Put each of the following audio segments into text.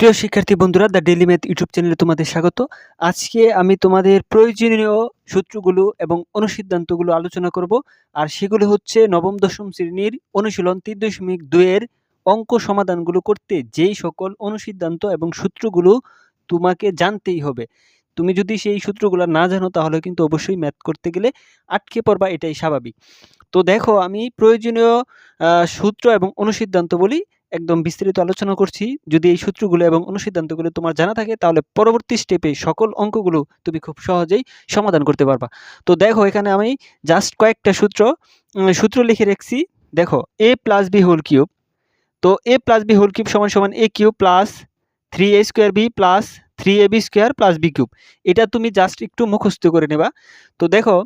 প্রিয় শিক্ষার্থী বন্ধুরা, দ্য ডেইলি ম্যাথ ইউটিউব চ্যানেলে তোমাদের স্বাগত। আজকে আমি তোমাদের প্রয়োজনীয় সূত্রগুলো এবং অনুসিদ্ধান্তগুলো আলোচনা করব। আর সেগুলো হচ্ছে নবম দশম শ্রেণীর অনুশীলন 3.2 এর অঙ্ক সমাধানগুলো করতে যেই সকল অনুসিদ্ধান্ত এবং সূত্রগুলো তোমাকে জানতেই হবে। তুমি যদি সেই সূত্রগুলো না জানো তাহলে কিন্তু অবশ্যই ম্যাথ করতে গেলে আটকে পড়বা, এটাই স্বাভাবিক। তো দেখো, আমি প্রয়োজনীয় সূত্র এবং অনুসিদ্ধান্ত বলি, একদম বিস্তারিত আলোচনা করছি। যদি এই সূত্রগুলো এবং অনুসিদ্ধান্তগুলো তোমার জানা থাকে তাহলে পরবর্তী স্টেপে সকল অঙ্কগুলো তুমি খুব সহজেই সমাধান করতে পারবা। তো দেখো, এখানে আমি জাস্ট কয়েকটা সূত্র লিখে রাখছি। দেখো, a plus b whole cube. তো a plus b whole cube সমান সমান a cube plus 3a square b plus 3ab square plus b cube. এটা তুমি জাস্ট একটু মুখস্থ করে নেবা। তো দেখো,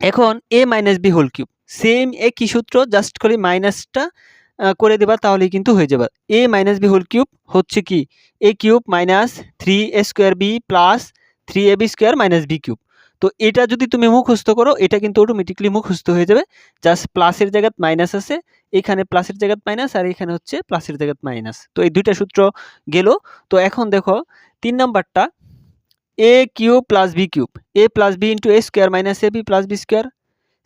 এখন a minus b whole cube, same একই সূত্র, জাস্ট খালি মাইনাসটা করে দেবা তাহলেই কিন্তু হয়ে যাবে। a minus b whole cube হচ্ছে কি a cube minus 3a square b plus 3ab square minus b cube. তো এটা যদি তুমি মুখস্থ করো এটা কিন্তু অটোমেটিকলি মুখস্থ হয়ে যাবে। জাস্ট প্লাসের জায়গায় মাইনাস আছে, এখানে প্লাসের জায়গায় মাইনাস, আর এখানে হচ্ছে প্লাসের জায়গায় মাইনাস। তো এই দুইটা সূত্র গেল। তো এখন দেখো 3 নাম্বারটা, a cube plus b cube, a plus b into a square minus ab plus b square,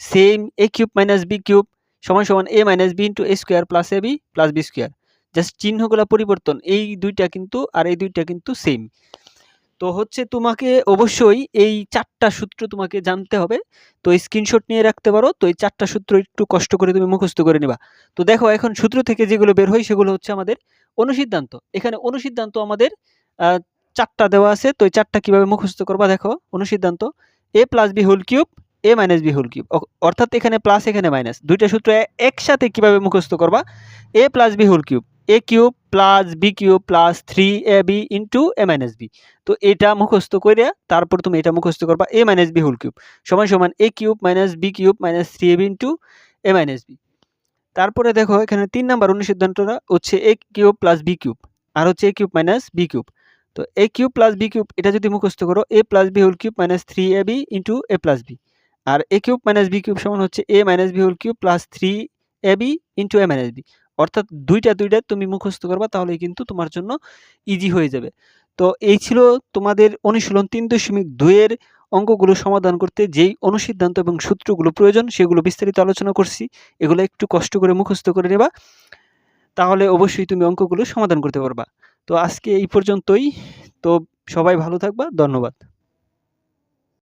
same a cube minus b cube সমান সমান a minus b into a square plus ab plus b square. Just চিহ্নগুলো পরিবর্তন, এই দুইটা কিন্তু আর এই দুইটা কিন্তু সেম। তো হচ্ছে তোমাকে অবশ্যই এই 4টা সূত্র তোমাকে জানতে হবে। তো স্ক্রিনশট নিয়ে রাখতে পারো। তো এই 4টা সূত্র একটু কষ্ট করে তুমি মুখস্থ করে নিবা। তো দেখো, এখন সূত্র থেকে যেগুলো বের হয় সেগুলো হচ্ছে আমাদের অনুসিদ্ধান্ত। এখানে অনুসিদ্ধান্ত আমাদের 4টা দেওয়া আছে। তো এই 4টা কিভাবে মুখস্থ করবা, দেখো অনুসিদ্ধান্ত a plus b whole cube, a minus b whole cube, অর্থাৎ এখানে প্লাস এখানে মাইনাস, দুইটা সূত্র একসাথে কিভাবে মুখস্থ করবা, a plus b whole cube, a cube plus b cube plus 3ab into a minus b. তো এটা মুখস্থ করে তারপর তুমি এটা মুখস্থ করবা, a minus b whole cube সমান সমান a cube minus b cube minus 3ab into a minus b. তারপরে দেখো, এখানে 3 নাম্বার অনুসিদ্ধান্তটা হচ্ছে a cube plus b cube আর হচ্ছে a cube minus b cube. তো a cube plus b cube এটা যদি মুখস্থ করো, a plus b whole cube minus 3ab into a plus b, আর a cube minus b cube সমান হচ্ছে a minus b whole cube plus 3ab into a minus b. অর্থাৎ দুইটা তুমি মুখস্থ করবা, তাহলেই কিন্তু তোমার জন্য ইজি হয়ে যাবে। তো এই ছিল তোমাদের অনুশীলন 3.2 এর অঙ্কগুলো সমাধান করতে যেই অনুসিদ্ধান্ত এবং সূত্রগুলো প্রয়োজন সেগুলো বিস্তারিত আলোচনা করছি। এগুলো একটু কষ্ট করে মুখস্থ করে নেবা, তাহলে অবশ্যই তুমি অঙ্কগুলো সমাধান করতে পারবা। তো আজকে এই পর্যন্তই। তো সবাই ভালো থাকবা, ধন্যবাদ।